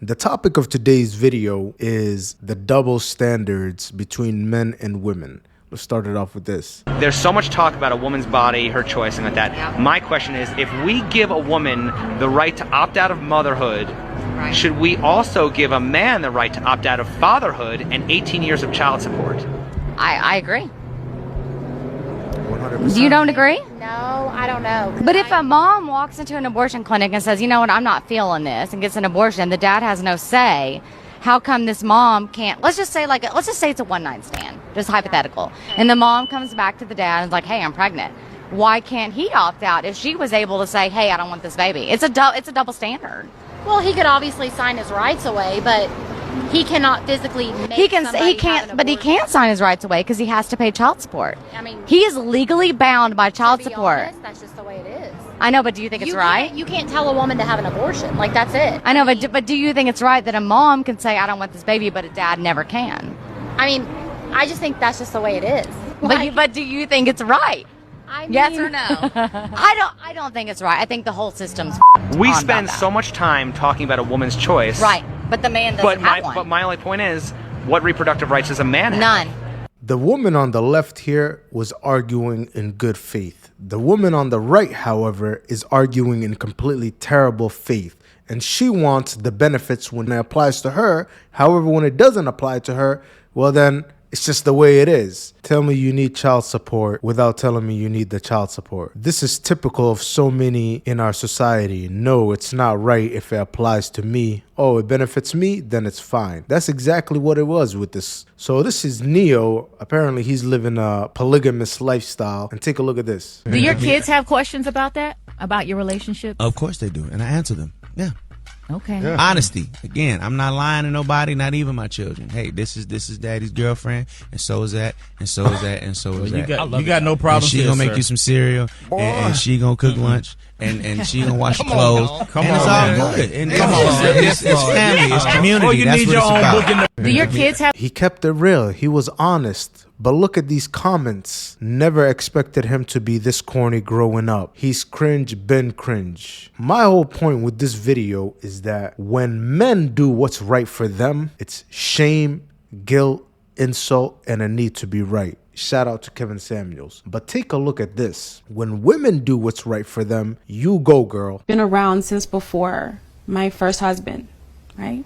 The topic of today's video is the double standards between men and women. Let's start it off with this. There's so much talk about a woman's body, her choice, and like that. Yeah. My question is, if we give a woman the right to opt out of motherhood, right, should we also give a man the right to opt out of fatherhood and 18 years of child support? I agree. 100%. You don't agree? No, I don't know. But if a mom walks into an abortion clinic and says, you know what, I'm not feeling this, and gets an abortion, the dad has no say, how come this mom can't, let's just say it's a one-night stand, just hypothetical, okay, and the mom comes back to the dad and is like, hey, I'm pregnant. Why can't he opt out if she was able to say, hey, I don't want this baby? It's a double standard. Well, he could obviously sign his rights away, but he cannot physically make he can't sign his rights away because he has to pay child support. I mean, he is legally bound by child support. Honest, that's just the way it is. I know, but do you think it's right? You can't tell a woman to have an abortion. Like, that's it. I know, but do you think it's right that a mom can say, I don't want this baby, but a dad never can? I mean, I just think that's just the way it is. But do you think it's right? I mean, yes or no? I don't think it's right. I think the whole system's We spend so much time talking about a woman's choice. Right, but the man doesn't have one. But my only point is, what reproductive rights does a man have? None. The woman on the left here was arguing in good faith. The woman on the right, however, is arguing in completely terrible faith. And she wants the benefits when it applies to her. However, when it doesn't apply to her, well then, it's just the way it is. Tell me you need child support without telling me you need the child support. This is typical of so many in our society. No, it's not right if it applies to me. Oh, it benefits me, then it's fine. That's exactly what it was with this. So this is Neo. Apparently he's living a polygamous lifestyle. And take a look at this. Do your kids have questions about that? About your relationship? Of course they do. And I answer them. Yeah. Okay. Yeah. Honesty. Again, I'm not lying to nobody, not even my children. Hey, this is daddy's girlfriend, and so is that, and so is that, and so is that. You got no problem. She gonna make you some cereal, and she gonna cook lunch, and she gonna wash your clothes. Come and on, it's all man. good. And it's family, it's community. Oh, you That's need what your it's own about. book in the. Do your kids have? He kept it real. He was honest. But look at these comments. Never expected him to be this corny growing up. He's cringe, been cringe. My whole point with this video is that when men do what's right for them, it's shame, guilt, insult, and a need to be right. Shout out to Kevin Samuels. But take a look at this. When women do what's right for them, you go, girl. Been around since before my first husband, right?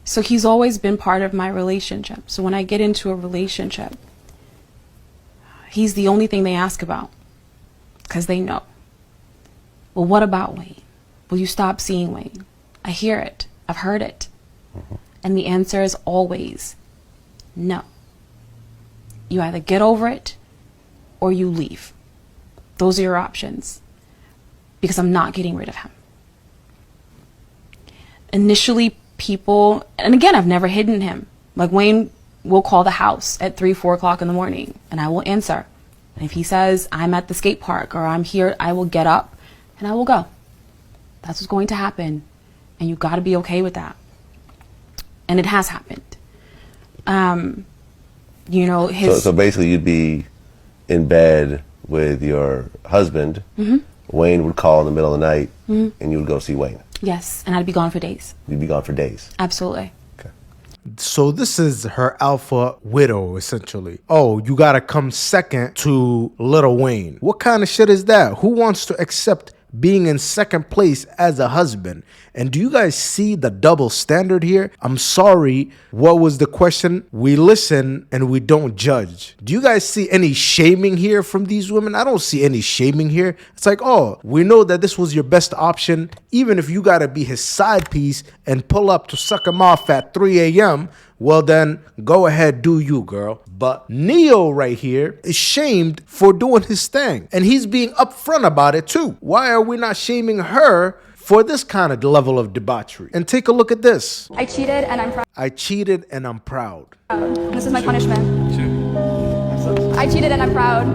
So he's always been part of my relationship. So when I get into a relationship, he's the only thing they ask about because they know. Well, what about Wayne? Will you stop seeing Wayne? I hear it. I've heard it. And the answer is always no. You either get over it or you leave. Those are your options because I'm not getting rid of him. Initially, people, and again, I've never hidden him. Like, Wayne will call the house at 3, 4 o'clock in the morning and I will answer. And if he says I'm at the skate park or I'm here, I will get up and I will go. That's what's going to happen. And you got to be okay with that. And it has happened. You know, so basically you'd be in bed with your husband. Mm-hmm. Wayne would call in the middle of the night, mm-hmm, and you would go see Wayne. Yes, and I'd be gone for days. You'd be gone for days. Absolutely. Okay. So this is her alpha widow, essentially. Oh, you gotta come second to Lil Wayne. What kind of shit is that? Who wants to accept being in second place as a husband? And do you guys see the double standard here? I'm sorry, what was the question? We listen and we don't judge. Do you guys see any shaming here from these women? I don't see any shaming here. It's like, oh, we know that this was your best option. Even if you gotta be his side piece and pull up to suck him off at 3 a.m., well then, go ahead, do you, girl. But Neo right here is shamed for doing his thing. And he's being upfront about it too. Why are we not shaming her for this kind of level of debauchery? And take a look at this. I cheated and I'm proud. I cheated and I'm proud. This is my punishment. I cheated and I'm proud.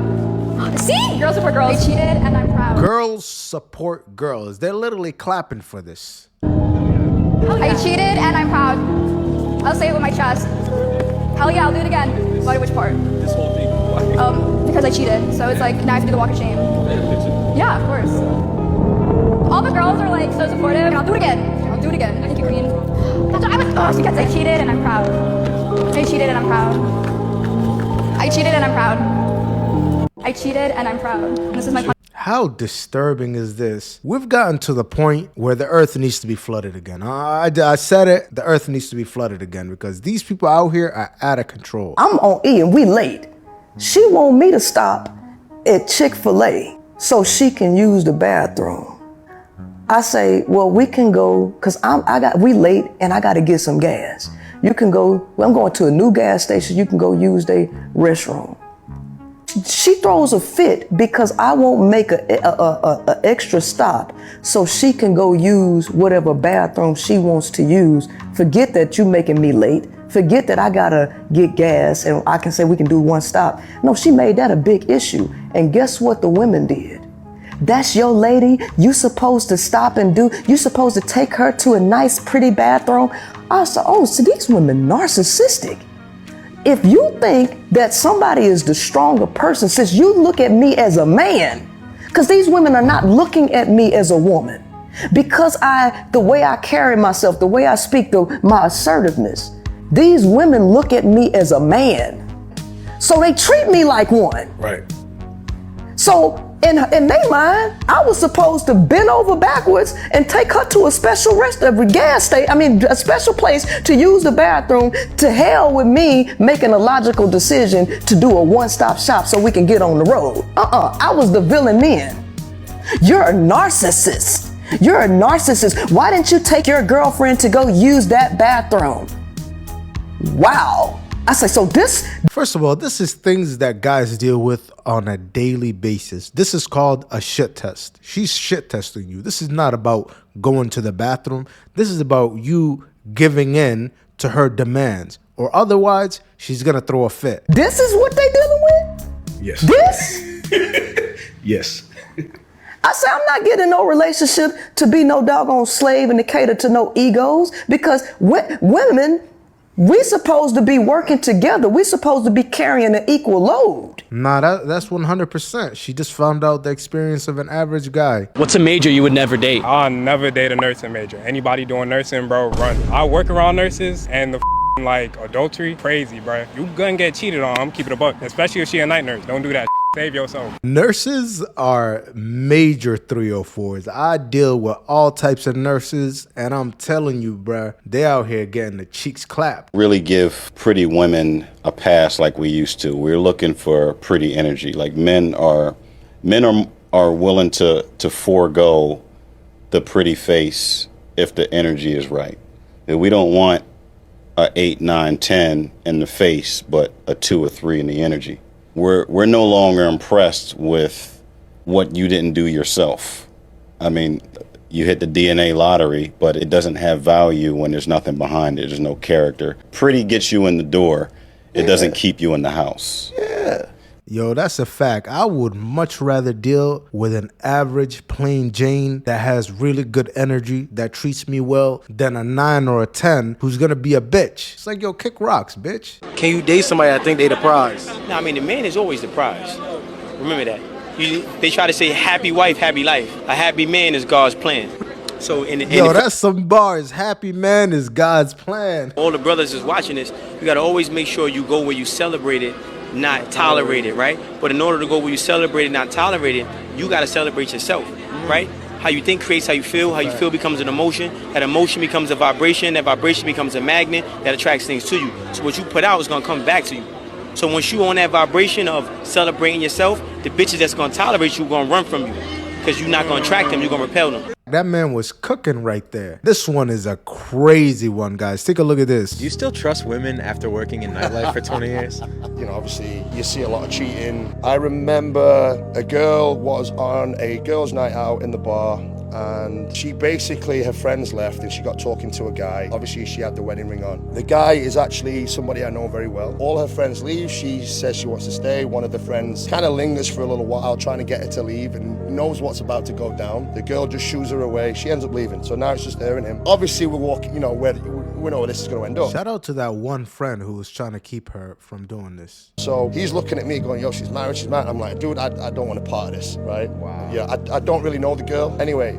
See? Girls support girls. I cheated and I'm proud. Girls support girls. They're literally clapping for this. I cheated and I'm proud. I'll say it with my chest. Hell yeah, I'll do it again. Why? Which part? This whole thing. Why? Because I cheated. So it's like, now I have to do the walk of shame. Yeah, of course. All the girls supportive. And I'll do it again. I'll do it again. Thank you, Queen. She gets, I cheated and I'm proud. I cheated and I'm proud. I cheated and I'm proud. I cheated and I'm proud. And this is my How disturbing is this? We've gotten to the point where the earth needs to be flooded again. I said it, the earth needs to be flooded again because these people out here are out of control. I'm on E and we late. She want me to stop at Chick-fil-A so she can use the bathroom. I say, well, we can go, cause we late and I gotta get some gas. You can go, well, I'm going to a new gas station. You can go use their restroom. She throws a fit because I won't make a extra stop so she can go use whatever bathroom she wants to use. Forget that you making me late. Forget that I gotta get gas and I can say we can do one stop. No, she made that a big issue. And guess what the women did? That's your lady. You supposed to stop and do, you supposed to take her to a nice, pretty bathroom. I said, oh, so these women narcissistic. If you think that somebody is the stronger person, since you look at me as a man, because these women are not looking at me as a woman, because the way I carry myself, the way I speak, my assertiveness, these women look at me as a man. So they treat me like one. Right. So in their mind, I was supposed to bend over backwards and take her to a special a special place to use the bathroom. To hell with me making a logical decision to do a one-stop shop so we can get on the road. I was the villain then. You're a narcissist. You're a narcissist. Why didn't you take your girlfriend to go use that bathroom? Wow. I say, so this... First of all, this is things that guys deal with on a daily basis. This is called a shit test. She's shit testing you. This is not about going to the bathroom. This is about you giving in to her demands. Or otherwise, she's going to throw a fit. This is what they dealing with? Yes. This? Yes. I say, I'm not getting no relationship to be no doggone slave and to cater to no egos, because women... we supposed to be working together. We supposed to be carrying an equal load. Nah, that's 100%. She just found out the experience of an average guy. What's a major you would never date? I'll never date a nursing major. Anybody doing nursing, bro, run. I work around nurses and the like adultery, crazy, bro. You gonna get cheated on. I'm keeping it a buck. Especially if she a night nurse. Don't do that. Save yourself. Nurses are major 304s. I deal with all types of nurses, and I'm telling you, bruh, they out here getting the cheeks clapped. Really give pretty women a pass like we used to. We're looking for pretty energy. Like men are willing to forego the pretty face if the energy is right. If we don't want a 8, 9, 10 in the face, but a 2 or 3 in the energy. We're no longer impressed with what you didn't do yourself. I mean, you hit the DNA lottery, but it doesn't have value when there's nothing behind it. There's no character. Pretty gets you in the door. It doesn't keep you in the house. Yeah. Yo, that's a fact. I would much rather deal with an average plain Jane that has really good energy, that treats me well, than a 9 or a 10 who's gonna be a bitch. It's like, yo, kick rocks, bitch. Can you date somebody that think they the prize? No, I mean, the man is always the prize. Remember that. They try to say happy wife, happy life. A happy man is God's plan. So yo, that's some bars. Happy man is God's plan. All the brothers is watching this. You gotta always make sure you go where you celebrate it, not tolerate it, right? But in order to go where you celebrate it, not tolerate it, you gotta celebrate yourself, right? How you think creates how you feel. How you feel becomes an emotion. That emotion becomes a vibration. That vibration becomes a magnet that attracts things to you. So what you put out is gonna come back to you. So once you on that vibration of celebrating yourself, the bitches that's gonna tolerate you gonna run from you, because you're not gonna attract them. You're gonna repel them. That man was cooking right there. This one is a crazy one, guys. Take a look at this. Do you still trust women after working in nightlife for 20 years? You know, obviously, you see a lot of cheating. I remember a girl was on a girls' night out in the bar, and she basically, her friends left and she got talking to a guy. Obviously, she had the wedding ring on. The guy is actually somebody I know very well. All her friends leave. She says she wants to stay. One of the friends kind of lingers for a little while, trying to get her to leave, and knows what's about to go down. The girl just shoos her away. She ends up leaving. So now it's just her and him. Obviously, we're walking, you know, we know where this is going to end up. Shout out to that one friend who was trying to keep her from doing this. So he's looking at me going, yo, she's married. I'm like, dude, I don't want a part of this, right? Wow. Yeah, I don't really know the girl. Anyway,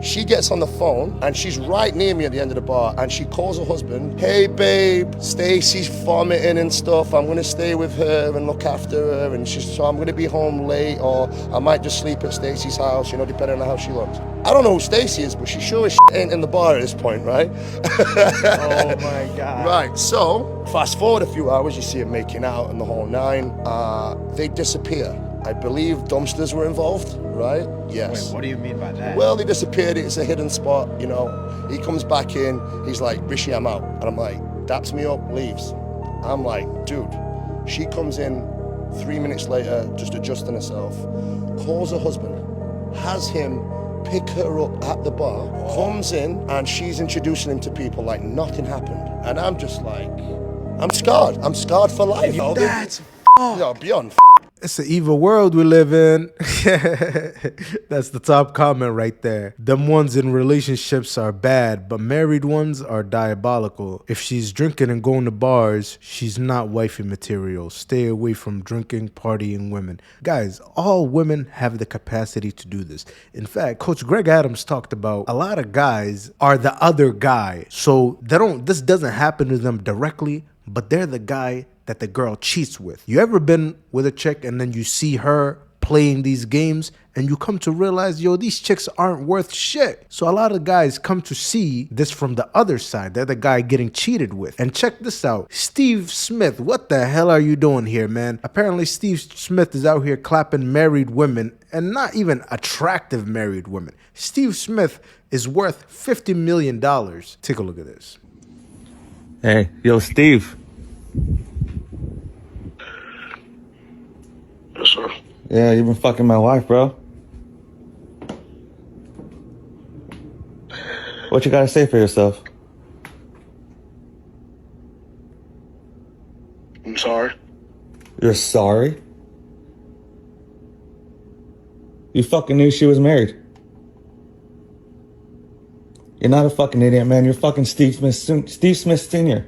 She gets on the phone and she's right near me at the end of the bar and she calls her husband, hey babe, Stacy's vomiting and stuff. I'm gonna stay with her and look after her, and so I'm gonna be home late, or I might just sleep at Stacy's house, you know, depending on how she looks. I don't know who Stacy is, but she sure as ain't in the bar at this point, right? Oh my God. Right, so fast forward a few hours, you see them making out and the whole nine. They disappear. I believe dumpsters were involved, right? Yes. Wait, what do you mean by that? Well, they disappeared. It's a hidden spot, you know. He comes back in. He's like, Rishi, I'm out. And I'm like, daps me up, leaves. I'm like, dude. She comes in 3 minutes later, just adjusting herself, calls her husband, has him pick her up at the bar, comes in, and she's introducing him to people like nothing happened. And I'm just like, I'm scarred. I'm scarred for life. That's beyond. It's an evil world we live in. That's the top comment right there. Them ones in relationships are bad, but married ones are diabolical. If she's drinking and going to bars, she's not wifey material. Stay away from drinking, partying women. Guys, all women have the capacity to do this. In fact, Coach Greg Adams talked about a lot of guys are the other guy. So this doesn't happen to them directly, but they're the guy that the girl cheats with. You ever been with a chick and then you see her playing these games and you come to realize, yo, these chicks aren't worth shit. So a lot of guys come to see this from the other side. They're the guy getting cheated with. And check this out. Steve Smith, what the hell are you doing here, man? Apparently Steve Smith is out here clapping married women, and not even attractive married women. Steve Smith is worth $50 million. Take a look at this. Hey, yo, Steve. Yes, sir. Yeah, you've been fucking my wife, bro. What you gotta say for yourself? I'm sorry. You're sorry? You fucking knew she was married. You're not a fucking idiot, man. You're fucking Steve Smith Sr.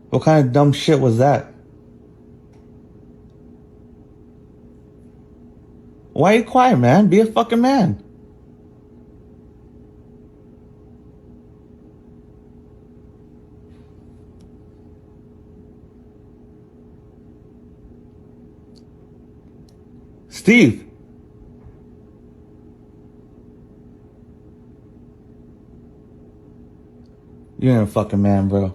What kind of dumb shit was that? Why are you quiet, man? Be a fucking man. Steve. You ain't a fucking man, bro.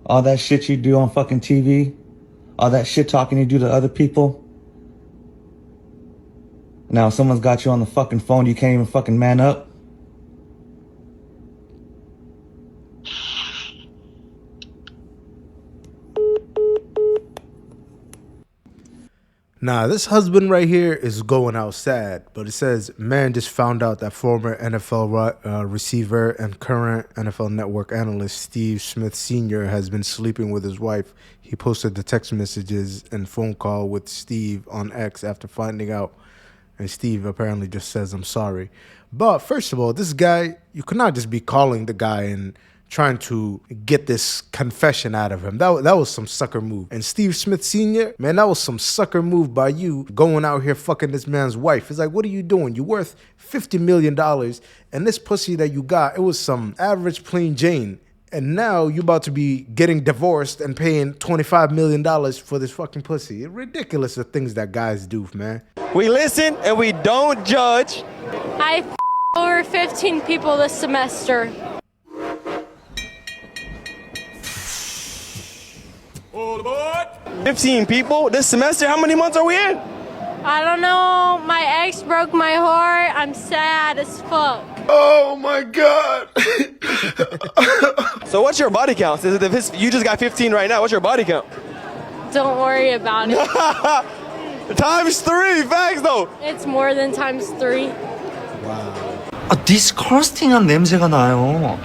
All that shit you do on fucking TV, all that shit talking you do to other people. Now someone's got you on the fucking phone, you can't even fucking man up. Nah, this husband right here is going out sad, but it says, man just found out that former NFL receiver and current NFL Network analyst Steve Smith Sr. has been sleeping with his wife. He posted the text messages and phone call with Steve on X after finding out, and Steve apparently just says, I'm sorry. But first of all, this guy, you could not just be calling the guy and trying to get this confession out of him. That was some sucker move. And Steve Smith Sr., man, that was some sucker move by you going out here fucking this man's wife. It's like, what are you doing? You're worth $50 million. And this pussy that you got, it was some average plain Jane. And now you about to be getting divorced and paying $25 million for this fucking pussy. It's ridiculous the things that guys do, man. We listen and we don't judge. I over 15 people this semester. 15 people this semester? How many months are we in? I don't know. My ex broke my heart. I'm sad as fuck. Oh my God. So what's your body count? Is it if you just got 15 right now? What's your body count? Don't worry about it. Times 3. Facts though. It's more than times 3. 디스커스팅한 냄새가 나요.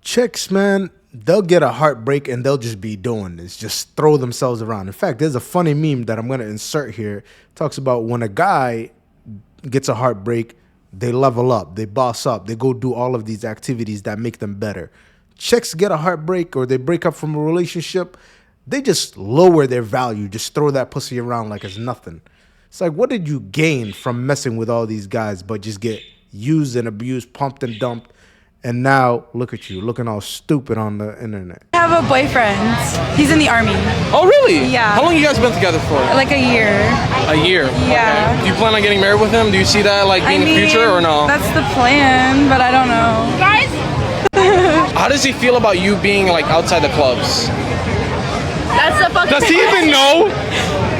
Chicks, man, they'll get a heartbreak and they'll just be doing this, just throw themselves around. In fact, there's a funny meme that I'm going to insert here. It talks about when a guy gets a heartbreak, they level up, they boss up, they go do all of these activities that make them better. Chicks get a heartbreak or they break up from a relationship, They just lower their value, just throw that pussy around like it's nothing. It's like, what did you gain from messing with all these guys but just get used and abused, pumped and dumped, and now look at you, looking all stupid on the internet. I have a boyfriend. He's in the army. Oh, really? Yeah. How long you guys been together for? Like a year. A year? Yeah. Okay. Do you plan on getting married with him? Do you see that like being the future or no? That's the plan, but I don't know. Guys? How does he feel about you being like outside the clubs? That's the fucking Does he even know?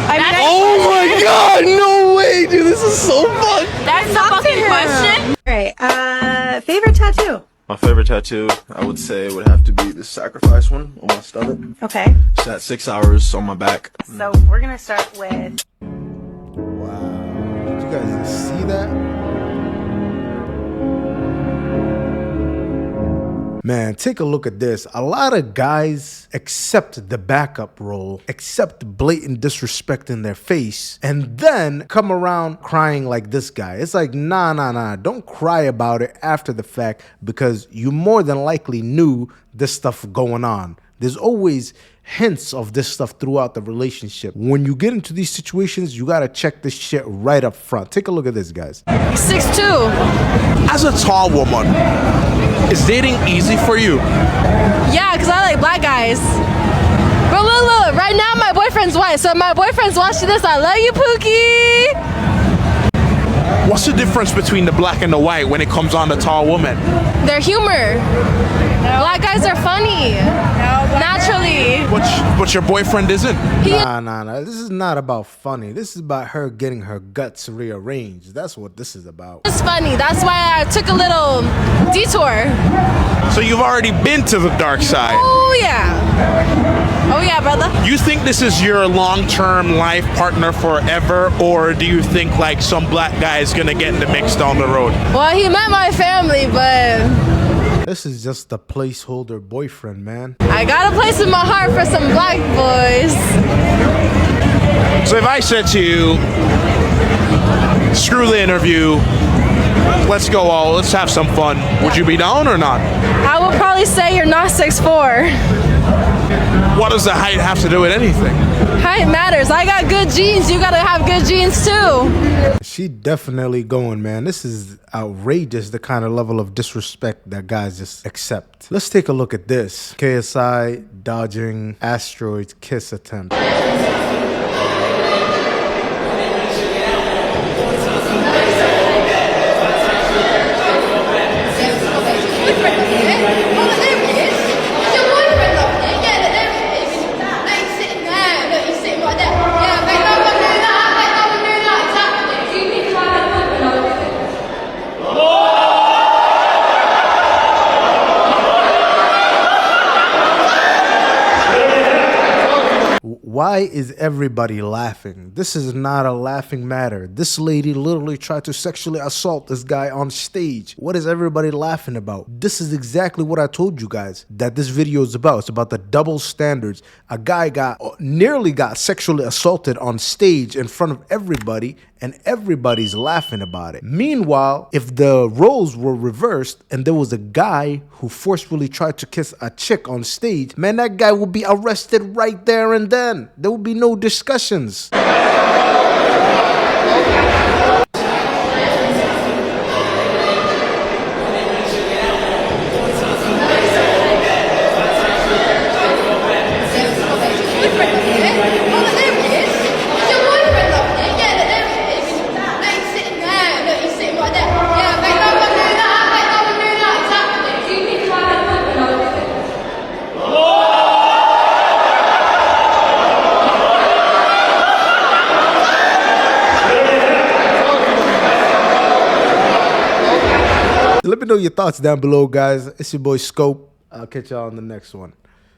Oh my god, no way, dude, this is so fun. That's the fucking question. Alright, favorite tattoo? My favorite tattoo, I would say, would have to be the sacrifice one on my stomach. Okay. It's at 6 hours on my back. So we're gonna start with... Wow. Did you guys see that? Man, take a look at this. A lot of guys accept the backup role, accept blatant disrespect in their face, and then come around crying like this guy. It's like, nah. Don't cry about it after the fact because you more than likely knew this stuff going on. There's always hints of this stuff throughout the relationship. When you get into these situations, you gotta check this shit right up front. Take a look at this, guys. 6'2". As a tall woman, is dating easy for you? Yeah, because I like black guys. But look, right now my boyfriend's white, so if my boyfriend's watching this, I love you, Pookie. What's the difference between the black and the white when it comes on the tall woman? Their humor. Black guys are funny. Naturally. But your boyfriend isn't? Nah. This is not about funny. This is about her getting her guts rearranged. That's what this is about. It's funny. That's why I took a little detour. So you've already been to the dark side. Oh, yeah. Oh, yeah, brother. You think this is your long-term life partner forever, or do you think like some black guy is gonna get in the mix down the road? Well, he met my family, but... This is just a placeholder boyfriend, man. I got a place in my heart for some black boys. So if I said to you, screw the interview, let's go all, let's have some fun, would you be down or not? I would probably say you're not 6'4". What does the height have to do with anything? Height matters. I got good genes. You gotta have good genes too. She definitely going, man. This is outrageous, the kind of level of disrespect that guys just accept. Let's take a look at this. KSI dodging asteroids kiss attempt. Why is everybody laughing? This is not a laughing matter. This lady literally tried to sexually assault this guy on stage. What is everybody laughing about? This is exactly what I told you guys that this video is about. It's about the double standards. A guy nearly got sexually assaulted on stage in front of everybody, and everybody's laughing about it. Meanwhile, if the roles were reversed and there was a guy who forcefully tried to kiss a chick on stage, man, that guy would be arrested right there and then. There would be no discussions. Let me know your thoughts down below, guys. It's your boy Scope. I'll catch y'all on the next one.